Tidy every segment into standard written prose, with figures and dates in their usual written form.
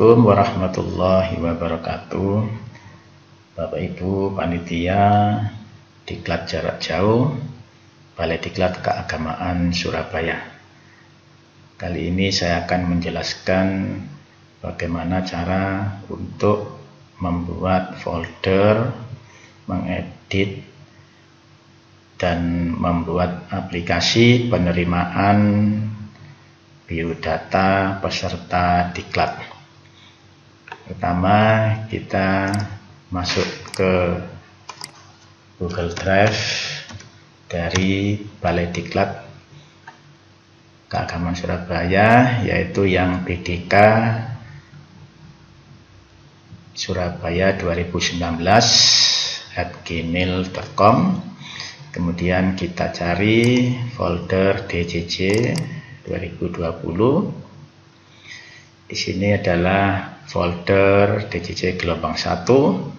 Assalamualaikum warahmatullahi wabarakatuh. Bapak Ibu Panitia Diklat Jarak Jauh Balai Diklat Keagamaan Surabaya. Kali ini saya akan menjelaskan bagaimana cara untuk membuat folder, mengedit, dan membuat aplikasi penerimaan biodata peserta diklat. Pertama, kita masuk ke Google Drive dari Balai Diklat Keagamaan Surabaya, yaitu yang BDK Surabaya 2019@gmail.com. Kemudian kita cari folder DJJ 2020. Di sini adalah folder DJJ gelombang 1.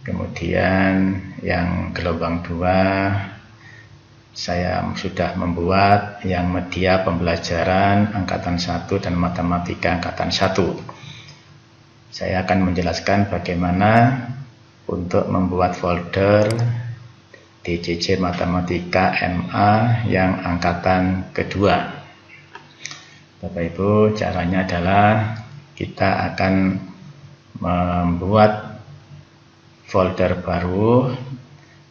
Kemudian yang gelombang 2 saya sudah membuat yang media pembelajaran angkatan 1 dan matematika angkatan 1. Saya akan menjelaskan bagaimana untuk membuat folder DJJ matematika MA yang angkatan kedua. Bapak Ibu, caranya adalah kita akan membuat folder baru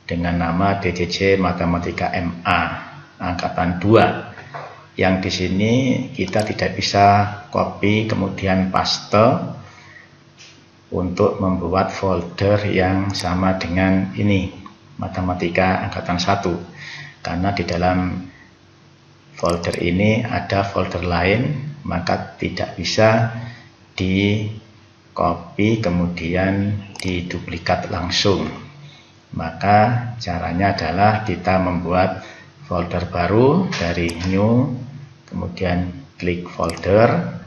dengan nama DJJ Matematika MA angkatan 2. Yang di sini kita tidak bisa copy kemudian paste untuk membuat folder yang sama dengan ini, Matematika angkatan 1. Karena di dalam folder ini ada folder lain, maka tidak bisa di copy kemudian diduplikat langsung. Maka caranya adalah kita membuat folder baru dari new, kemudian klik folder,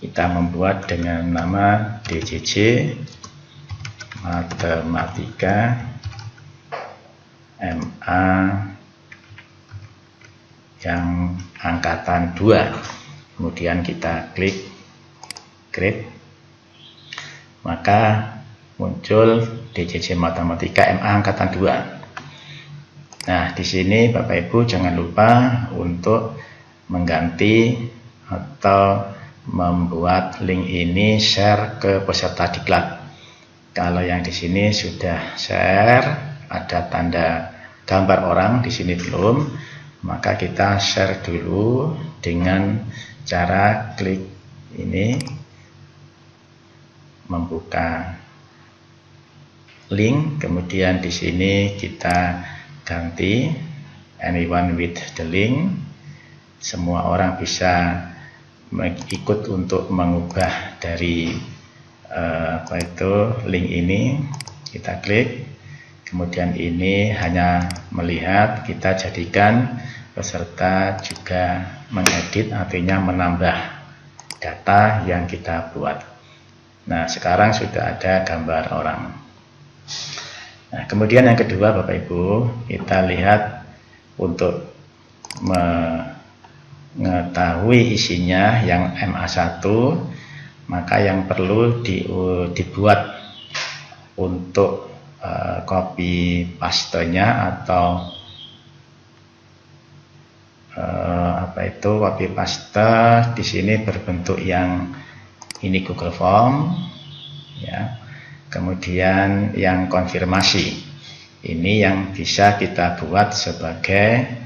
kita membuat dengan nama DJJ Matematika MA yang angkatan 2. Kemudian kita klik create, maka muncul DJJ Matematika MA angkatan 2. Nah, di sini Bapak Ibu jangan lupa untuk mengganti atau membuat link ini share ke peserta diklat. Kalau yang di sini sudah share, ada tanda gambar orang, di sini belum, maka kita share dulu dengan cara klik ini, membuka link, kemudian di sini kita ganti anyone with the link. Semua orang bisa ikut untuk mengubah dari link ini. Kita klik, kemudian ini hanya melihat, kita jadikan peserta juga mengedit, artinya menambah data yang kita buat. Nah, sekarang sudah ada gambar orang. Nah, kemudian yang kedua Bapak Ibu, kita lihat untuk mengetahui isinya yang MA1, maka yang perlu dibuat untuk copy pastenya atau copy paste di sini berbentuk yang ini Google Form, ya. Kemudian yang konfirmasi ini yang bisa kita buat sebagai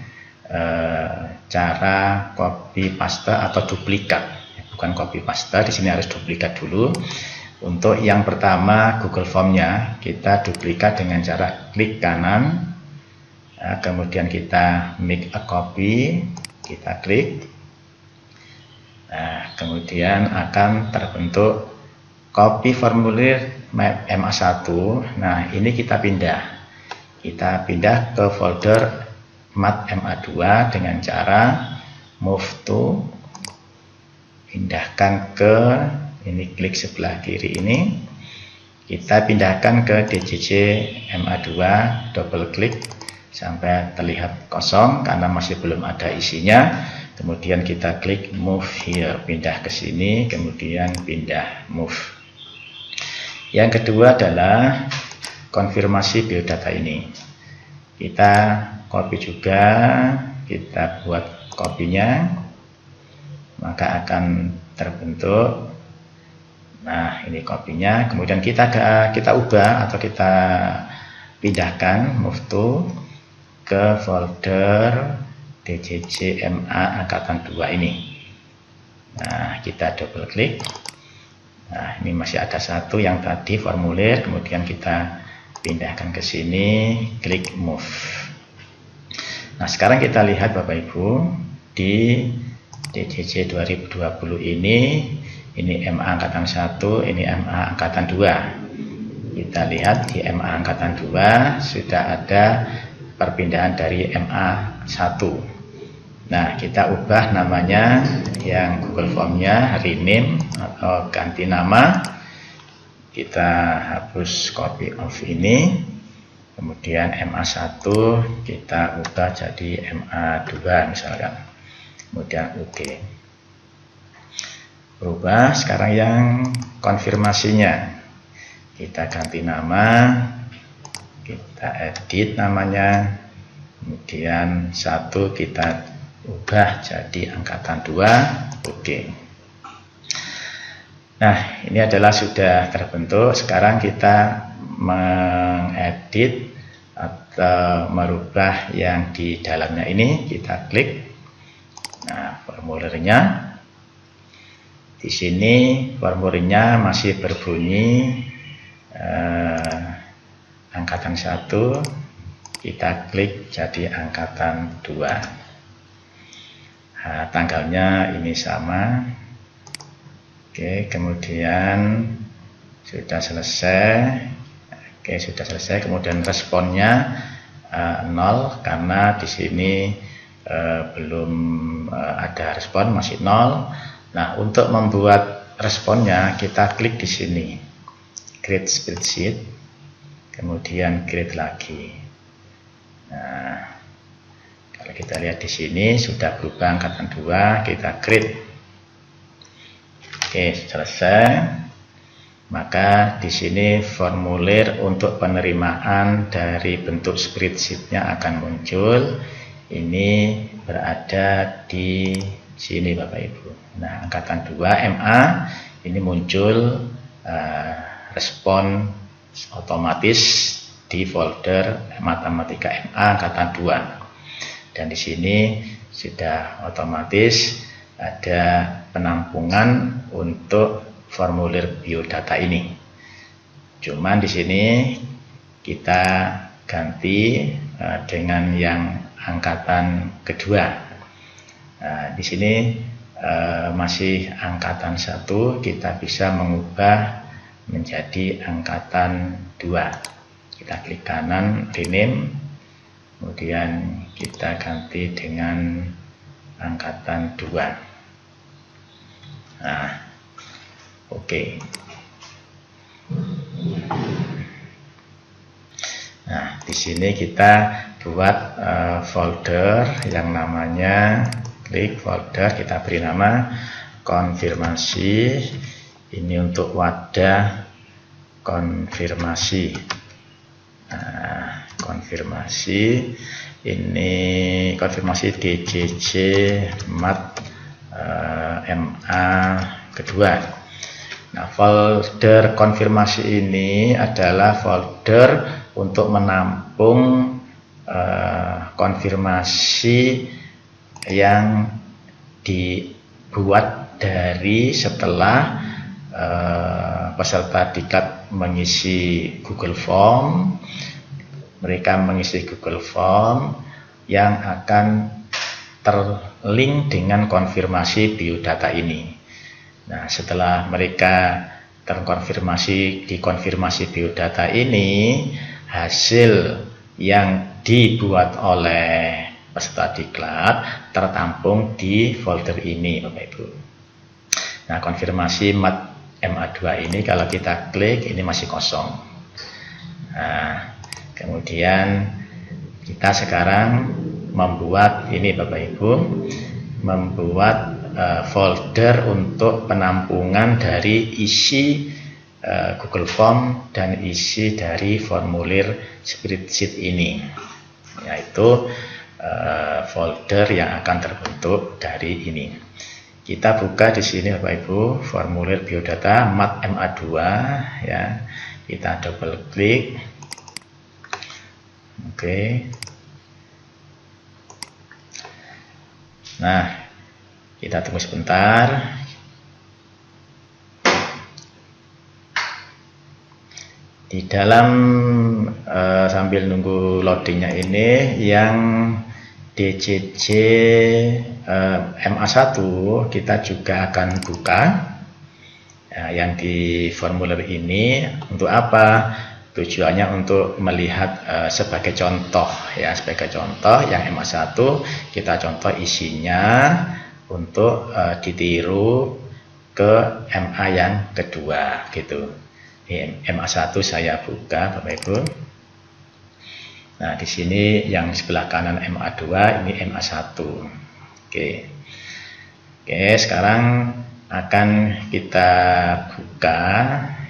cara copy paste atau duplikat. Bukan copy paste, di sini harus duplikat dulu. Untuk yang pertama Google Formnya kita duplikat dengan cara klik kanan. Nah, kemudian kita make a copy, kita klik. Nah, kemudian akan terbentuk copy formulir MA1. Nah, ini kita pindah. Kita pindah ke folder Mat MA2 dengan cara move to, pindahkan ke ini, klik sebelah kiri ini. Kita pindahkan ke DJJ MA2, double klik sampai terlihat kosong karena masih belum ada isinya. kemudian kita klik move here, pindah ke sini, kemudian pindah move. Yang kedua adalah konfirmasi biodata ini. Kita copy juga, kita buat kopinya, maka akan terbentuk. Nah, ini kopinya. Kemudian kita ubah atau kita pindahkan, move to ke folder DJJ MA angkatan 2 ini. Nah, kita double klik. Nah, ini masih ada satu yang tadi formulir, kemudian kita pindahkan ke sini, klik move. Nah, sekarang kita lihat Bapak Ibu, di DJJ 2020 ini MA angkatan 1, ini MA angkatan 2. Kita lihat di MA angkatan 2 sudah ada perpindahan dari MA 1. Nah, kita ubah namanya, yang Google Form-nya rename atau ganti nama. Kita hapus copy of ini, kemudian MA1 kita ubah jadi MA2 misalkan, kemudian OK. Berubah. Sekarang yang konfirmasinya, kita ganti nama, kita edit namanya, kemudian 1 kita ubah jadi angkatan 2, OK. Nah, ini adalah sudah terbentuk. Sekarang kita mengedit atau merubah yang di dalamnya ini, kita klik. Nah, formulirnya di sini, formulirnya masih berbunyi angkatan 1, kita klik jadi angkatan 2. Nah, tanggalnya ini sama. Oke, kemudian sudah selesai. Oke, sudah selesai. Kemudian responnya 0 karena di sini belum ada respon, masih 0. Nah, untuk membuat responnya kita klik di sini, create spreadsheet, kemudian create lagi. Nah, kalau kita lihat di sini sudah berubah angkatan 2, kita create. Oke, selesai. Maka di sini formulir untuk penerimaan dari bentuk spreadsheet-nya akan muncul. Ini berada di sini Bapak Ibu. Nah, angkatan 2 MA ini muncul respon otomatis di folder matematika MA angkatan 2. Dan di sini sudah otomatis ada penampungan untuk formulir biodata ini. Cuman di sini kita ganti dengan yang angkatan kedua. Nah, di sini masih angkatan 1, kita bisa mengubah menjadi angkatan 2. Kita klik kanan, rename. Kemudian kita ganti dengan angkatan 2. Nah, oke. Nah, di sini kita buat folder yang namanya, klik folder, kita beri nama konfirmasi. Ini untuk wadah konfirmasi. Nah, konfirmasi ini konfirmasi DJJ Mat MA kedua. Nah, folder konfirmasi ini adalah folder untuk menampung konfirmasi yang dibuat dari setelah peserta diklat mengisi Google Form. Mereka mengisi Google Form yang akan terlink dengan konfirmasi biodata ini. Nah, setelah mereka terkonfirmasi di konfirmasi biodata ini, hasil yang dibuat oleh peserta diklat tertampung di folder ini, Bapak Ibu. Nah, konfirmasi mat MA2 ini kalau kita klik ini masih kosong. Nah, kemudian kita sekarang membuat ini Bapak Ibu, membuat folder untuk penampungan dari isi Google Form dan isi dari formulir spreadsheet ini, yaitu folder yang akan terbentuk dari ini. Kita buka di sini Bapak Ibu formulir biodata mat MA2 ya. Kita double klik. Oke. Nah, kita tunggu sebentar. Di dalam sambil nunggu loadingnya ini, yang DCC MA1 kita juga akan buka ya, yang di formulir ini. Untuk apa? Tujuannya untuk melihat sebagai contoh ya, sebagai contoh yang MA1 kita contoh isinya untuk ditiru ke MA yang kedua gitu. Di MA1 saya buka Bapak Ibu. Nah, di sini yang sebelah kanan MA2, ini MA1. Oke. Oke, sekarang akan kita buka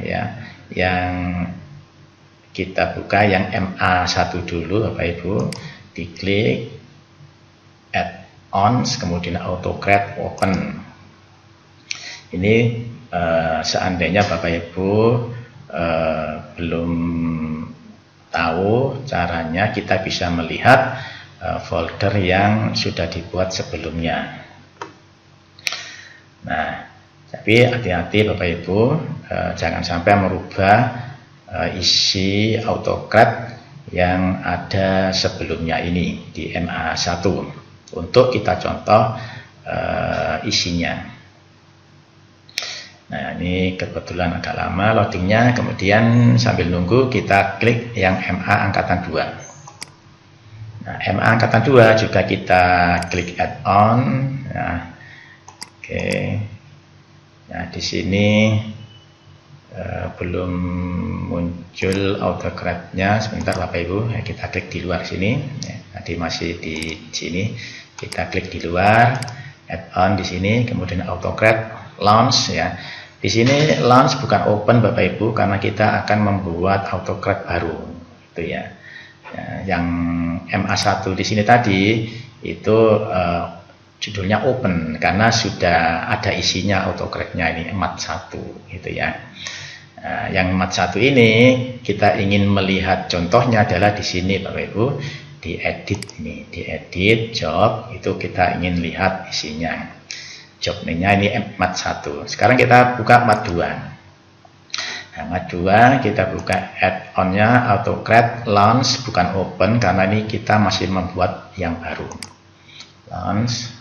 ya, yang kita buka yang MA1 dulu Bapak Ibu. Diklik add-ons, kemudian AutoCAD open. Ini seandainya Bapak Ibu belum tahu caranya, kita bisa melihat folder yang sudah dibuat sebelumnya. Nah, tapi hati-hati Bapak Ibu, jangan sampai merubah isi AutoCAD yang ada sebelumnya ini di MA1 untuk kita contoh isinya. Nah, ini kebetulan agak lama loadingnya, kemudian sambil nunggu kita klik yang MA angkatan 2. Nah, MA angkatan 2 juga kita klik add-on. Nah, oke. Nah, di sini belum muncul AutoCAD-nya. Sebentar Bapak Ibu, ya, kita klik di luar sini. Ya, tadi masih di sini. Kita klik di luar, add-on di sini, kemudian AutoCAD launch ya. Di sini launch bukan open Bapak Ibu, karena kita akan membuat AutoCAD baru itu ya. Yang MA1 di sini tadi itu judulnya open karena sudah ada isinya AutoCAD-nya, ini MAT1 gitu ya. Yang MAT1 ini kita ingin melihat contohnya adalah di sini Bapak Ibu, di edit ini, di edit job, itu kita ingin lihat isinya. Job name-nya ini MAT1. Sekarang kita buka MAT2. Nah, MAT2 kita buka add-on-nya AutoCAD launch bukan open karena ini kita masih membuat yang baru. Launch.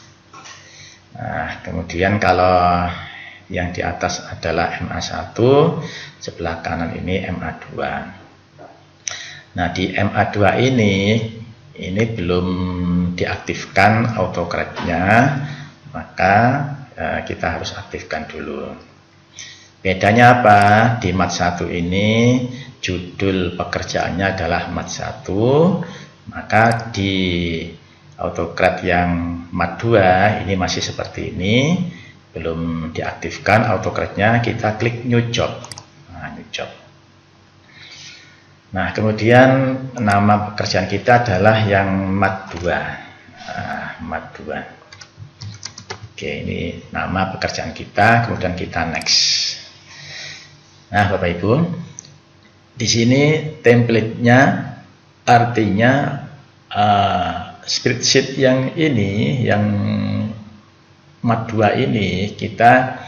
Nah, kemudian kalau yang di atas adalah MA1, sebelah kanan ini MA2. Nah, di MA2 ini belum diaktifkan AutoCAD-nya, maka kita harus aktifkan dulu. Bedanya apa? Di MAT1 ini judul pekerjaannya adalah MAT1, maka di AutoCAD yang MAT2 ini masih seperti ini, belum diaktifkan AutoCAD-nya, kita klik New Job. Nah, New Job. Nah, kemudian nama pekerjaan kita adalah yang MAT2. Nah, MAT2. Oke, ini nama pekerjaan kita, kemudian kita next. Nah, Bapak Ibu, di sini template-nya artinya spreadsheet yang ini, yang MAT2 ini kita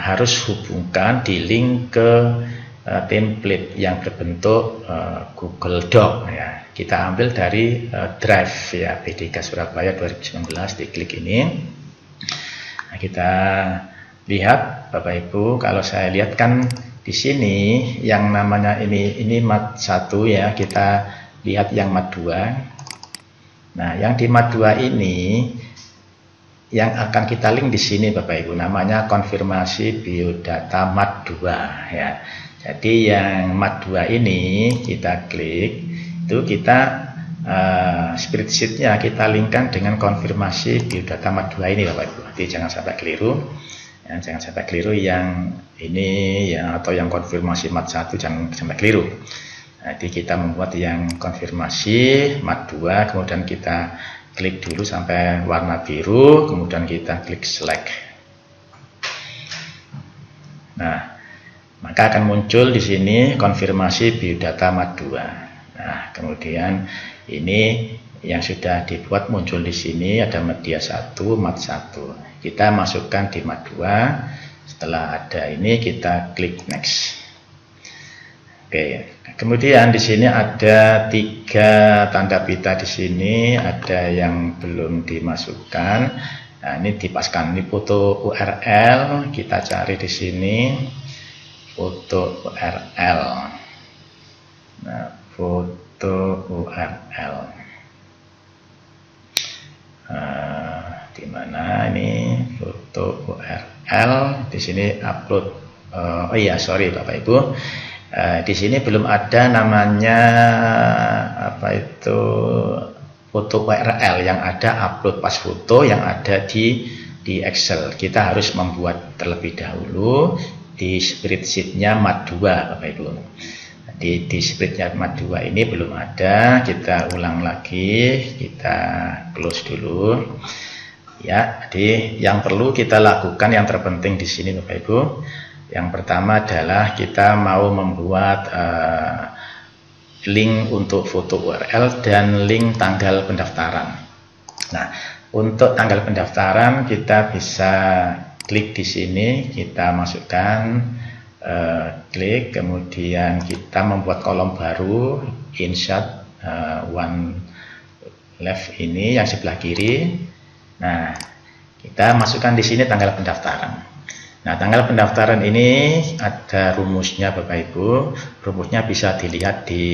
harus hubungkan di link ke template yang berbentuk Google Doc ya. Kita ambil dari Drive ya, BDK Surabaya 2019, diklik ini. Nah, kita lihat Bapak Ibu, kalau saya lihat kan di sini yang namanya ini MAT1 ya, kita lihat yang MAT2. Nah, yang di MAT2 ini yang akan kita link di sini Bapak Ibu, namanya konfirmasi biodata MAT2 ya. Jadi yang MAT2 ini kita klik, itu kita spreadsheet-nya kita linkkan dengan konfirmasi biodata mat 2 ini Bapak Ibu. Jadi jangan sampai keliru. Ya, jangan sampai keliru yang ini ya, atau yang konfirmasi mat 1 jangan sampai keliru. Jadi kita membuat yang konfirmasi mat 2, kemudian kita klik dulu sampai warna biru, kemudian kita klik select. Nah, maka akan muncul di sini konfirmasi biodata mat 2. Nah, kemudian ini yang sudah dibuat muncul di sini ada media 1, mat 1. Kita masukkan di mat 2. Setelah ada ini kita klik next. Oke, kemudian di sini ada 3 tanda pita di sini, ada yang belum dimasukkan. Nah, ini dipaskan, ini foto URL, kita cari di sini foto URL. Nah, foto URL. Di mana ini foto URL? Di sini upload. Oh iya, sorry Bapak Ibu. Di sini belum ada namanya apa itu foto URL, yang ada upload pas foto yang ada di Excel. Kita harus membuat terlebih dahulu di spreadsheet-nya mat 2 Bapak Ibu. Di spreadsheet mat 2 ini belum ada, kita ulang lagi, kita close dulu. Ya, jadi yang perlu kita lakukan yang terpenting di sini Bapak Ibu. Yang pertama adalah kita mau membuat link untuk foto URL dan link tanggal pendaftaran. Nah, untuk tanggal pendaftaran kita bisa klik di sini, kita masukkan, klik, kemudian kita membuat kolom baru, insert one left ini yang sebelah kiri. Nah, kita masukkan di sini tanggal pendaftaran. Nah, tanggal pendaftaran ini ada rumusnya Bapak Ibu. Rumusnya bisa dilihat di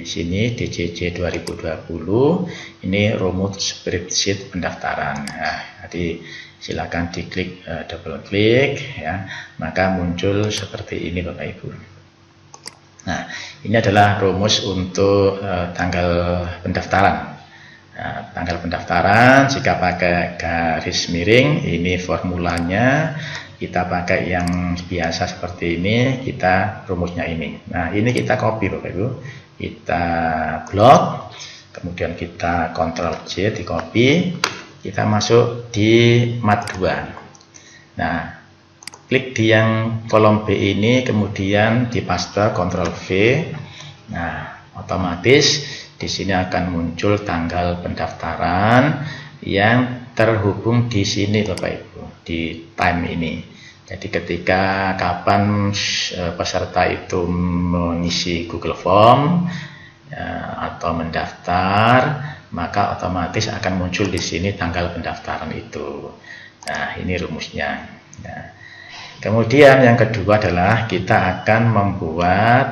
sini DJJ 2020. Ini rumus spreadsheet pendaftaran. Nah, jadi silakan diklik, double klik ya, maka muncul seperti ini Bapak Ibu. Nah, ini adalah rumus untuk tanggal pendaftaran. Nah, tanggal pendaftaran jika pakai garis miring, ini formulanya. Kita pakai yang biasa seperti ini, kita rumusnya ini. Nah, ini kita copy Bapak Ibu, kita blok, kemudian kita Ctrl C di copy, kita masuk di mat 2. Nah, klik di yang kolom B ini, kemudian di paste Ctrl V. Nah, otomatis di sini akan muncul tanggal pendaftaran yang terhubung di sini Bapak Ibu, di time ini. Jadi ketika kapan peserta itu mengisi Google Form atau mendaftar, maka otomatis akan muncul di sini tanggal pendaftaran itu. Nah, ini rumusnya. Nah, kemudian yang kedua adalah kita akan membuat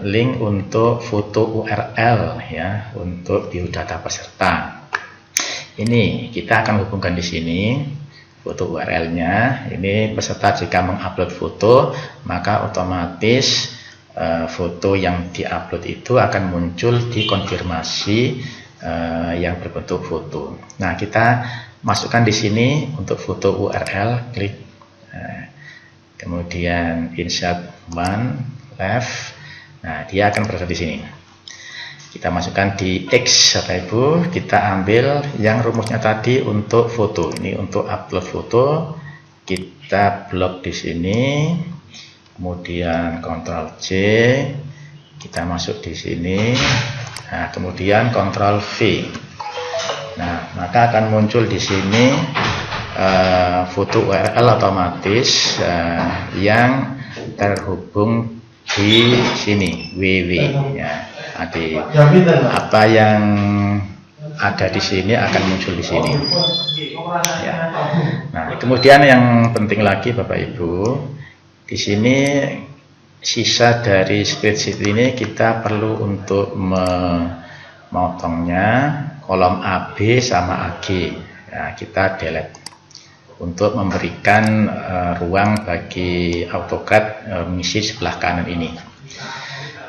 link untuk foto URL ya, untuk biodata peserta. Ini kita akan hubungkan di sini foto URL-nya. Ini peserta jika mengupload foto, maka otomatis foto yang diupload itu akan muncul di konfirmasi yang berbentuk foto. Nah, kita masukkan di sini untuk foto URL, klik, kemudian insert one left. Nah, dia akan berada di sini. Kita masukkan di X Bapak Ibu, kita ambil yang rumusnya tadi untuk foto. Ini untuk upload foto, kita blok di sini, kemudian Ctrl C, kita masuk di sini. Nah, kemudian Ctrl V. Nah, maka akan muncul di sini foto URL otomatis yang terhubung di sini www ya. Jadi apa yang ada di sini akan muncul di sini. Ya. Nah, kemudian yang penting lagi Bapak Ibu, di sini sisa dari spreadsheet ini kita perlu untuk memotongnya kolom AB sama AG. Ya, kita delete untuk memberikan ruang bagi AutoCAD mengisi sebelah kanan ini.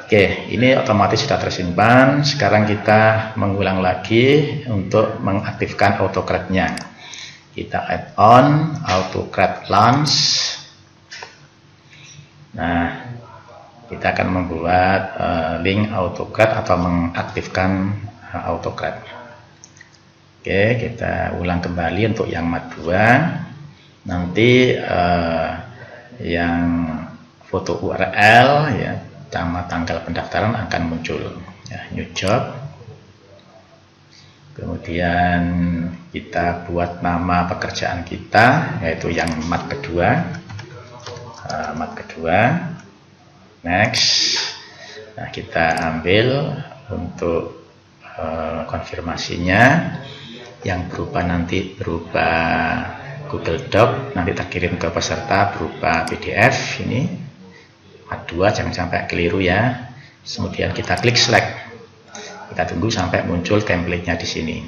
Oke, ini otomatis sudah tersimpan. Sekarang kita mengulang lagi untuk mengaktifkan AutoCAD-nya. Kita add on AutoCAD Launch. Nah, kita akan membuat link AutoCAD atau mengaktifkan AutoCAD. Oke, kita ulang kembali untuk yang mat 2. Nanti yang foto URL ya, sama tanggal pendaftaran akan muncul ya, new job. Kemudian kita buat nama pekerjaan kita, yaitu yang mat kedua. Next. Nah, kita ambil untuk konfirmasinya yang nanti berupa Google Doc, nanti terkirim ke peserta berupa PDF. Ini mat 2, jangan sampai keliru ya. Kemudian kita klik select. Kita tunggu sampai muncul template-nya di sini.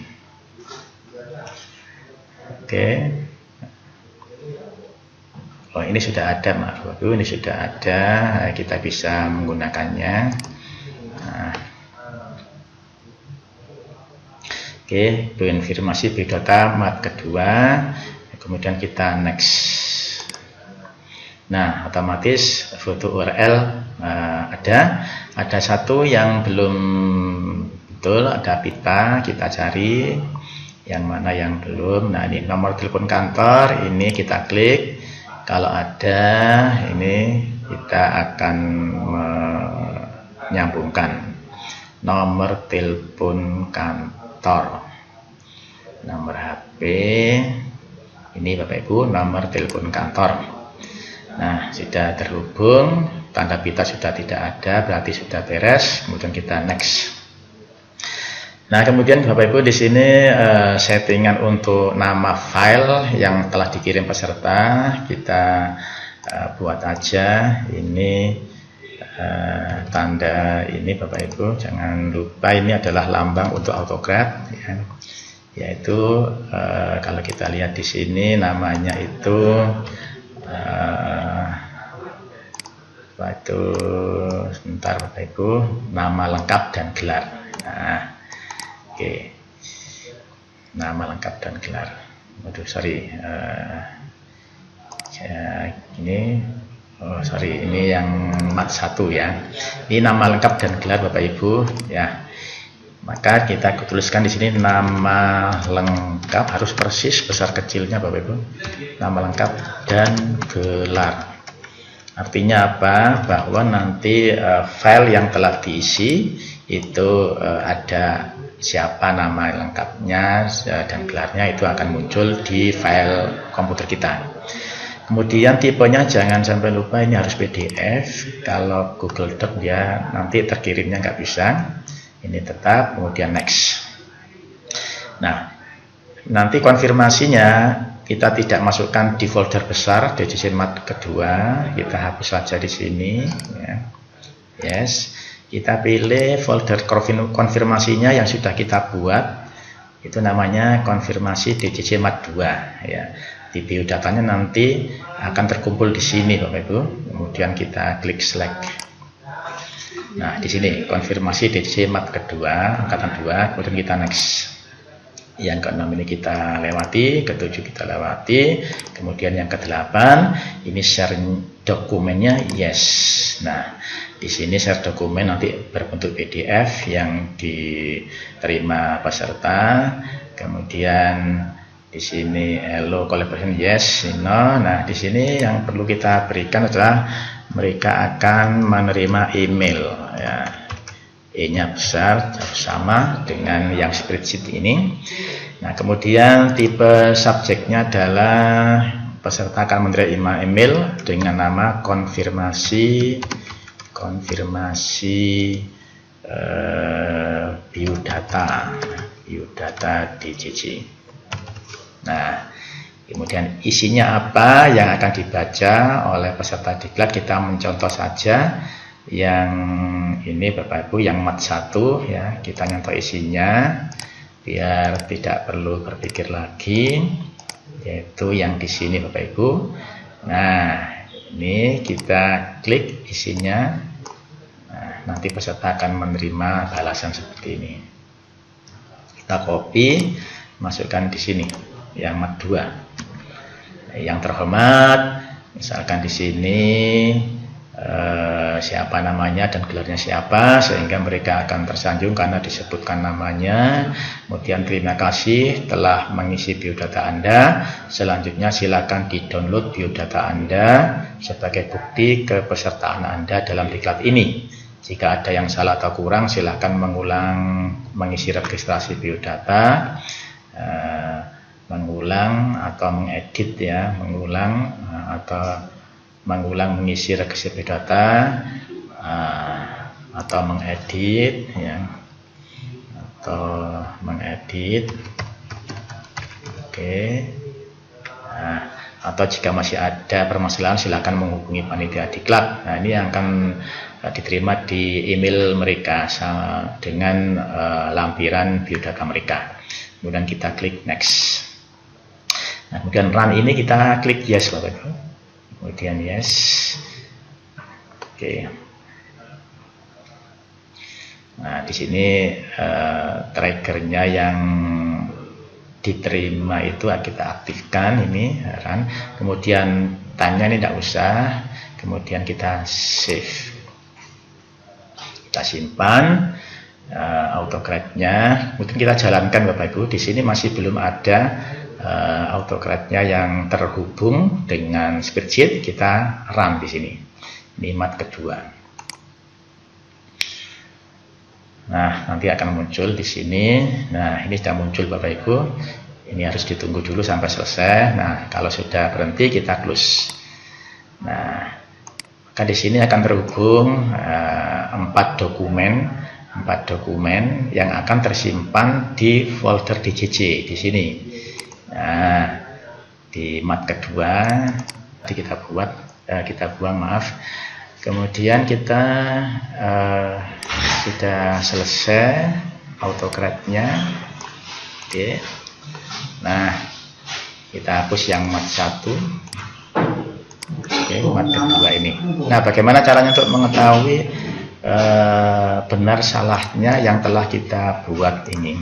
Oke. Oh, ini sudah ada, maaf Bu, ini sudah ada. Kita bisa menggunakannya. Nah. Oke, konfirmasi biodata mat kedua. Kemudian kita next. Nah, otomatis foto URL ada satu yang belum betul, ada pita, kita cari yang mana yang belum. Nah, ini nomor telepon kantor, ini kita klik. Kalau ada, ini kita akan menyambungkan nomor telepon kantor, nomor HP. Ini Bapak Ibu nomor telepon kantor. Nah, sudah terhubung, tanda pita sudah tidak ada, berarti sudah beres. Kemudian kita next. Nah, kemudian Bapak Ibu di sini settingan untuk nama file yang telah dikirim peserta kita buat aja. Ini tanda ini Bapak Ibu, jangan lupa ini adalah lambang untuk AutoCAD ya. Yaitu kalau kita lihat di sini namanya itu sebentar Bapak Ibu, nama lengkap dan gelar. Nah, oke. Nama lengkap dan gelar. Waduh, sorry. Ini yang mat 1 ya. Ini nama lengkap dan gelar Bapak Ibu ya. Maka kita tuliskan di sini nama lengkap harus persis besar kecilnya Bapak Ibu. Nama lengkap dan gelar. Artinya apa? Bahwa nanti file yang telah diisi itu ada siapa nama lengkapnya dan gelarnya, itu akan muncul di file komputer kita. Kemudian tipenya jangan sampai lupa, ini harus PDF. Kalau Google Doc ya nanti terkirimnya nggak bisa. Ini tetap, kemudian next. Nah, nanti konfirmasinya kita tidak masukkan di folder besar DCC mat kedua, kita hapus saja di sini ya. Yes, kita pilih folder konfirmasinya yang sudah kita buat, itu namanya konfirmasi DCC mat 2 ya. Di biodatanya nanti akan terkumpul di sini Bapak Ibu. Kemudian kita klik select. Nah, di sini konfirmasi DCC mat kedua angkatan 2, kemudian kita next. Yang ke-6 ini kita lewati, ke-7 kita lewati, kemudian yang ke-8 ini share dokumennya yes. Nah, di sini share dokumen nanti berbentuk PDF yang diterima peserta. Kemudian di sini hello collaboration yes, no. Nah, di sini yang perlu kita berikan adalah mereka akan menerima email ya. E-nya besar sama dengan yang spreadsheet ini. Nah, kemudian tipe subjeknya adalah peserta akan menerima email dengan nama konfirmasi biodata DCC. Nah, kemudian isinya apa yang akan dibaca oleh peserta diklat, kita mencontoh saja yang ini Bapak Ibu, yang mat 1 ya, kita nyontoh isinya biar tidak perlu berpikir lagi, yaitu yang di sini Bapak Ibu. Nah, ini kita klik isinya. Nah, nanti peserta akan menerima balasan seperti ini. Kita copy, masukkan di sini yang mat 2. Yang terhormat, misalkan di sini siapa namanya dan gelarnya siapa, sehingga mereka akan tersanjung karena disebutkan namanya. Kemudian terima kasih telah mengisi biodata Anda. Selanjutnya silakan di-download biodata Anda sebagai bukti kepesertaan Anda dalam diklat ini. Jika ada yang salah atau kurang, silakan mengulang mengisi registrasi biodata, mengulang atau mengedit ya, mengulang mengisi registrasi biodata, atau mengedit ya, atau mengedit. Oke. Nah, atau jika masih ada permasalahan silakan menghubungi panitia diklat. Nah, ini yang akan diterima di email mereka dengan lampiran biodata mereka. Kemudian kita klik next. Nah, kemudian run ini kita klik yes Bapak Ibu. Kemudian yes. Oke. Nah, di sini triggernya yang diterima itu kita aktifkan ini run. Kemudian tanya ini tidak usah. Kemudian kita save. Kita simpan autocrate-nya. Kemudian kita jalankan Bapak Ibu. Di sini masih belum ada autocrate-nya yang terhubung dengan spreadsheet. Kita run di sini. Ini mat kedua. Nah, nanti akan muncul di sini. Nah, ini sudah muncul Bapak Ibu. Ini harus ditunggu dulu sampai selesai. Nah, kalau sudah berhenti kita close. Nah, maka di sini akan terhubung 4 dokumen yang akan tersimpan di folder DJJ di sini. Nah, di mat kedua tadi kita buang maaf. Kemudian kita sudah selesai autocrate-nya. Oke. Nah, kita hapus yang mat 1. Oke, mat kedua ini. Nah, bagaimana caranya untuk mengetahui benar salahnya yang telah kita buat ini?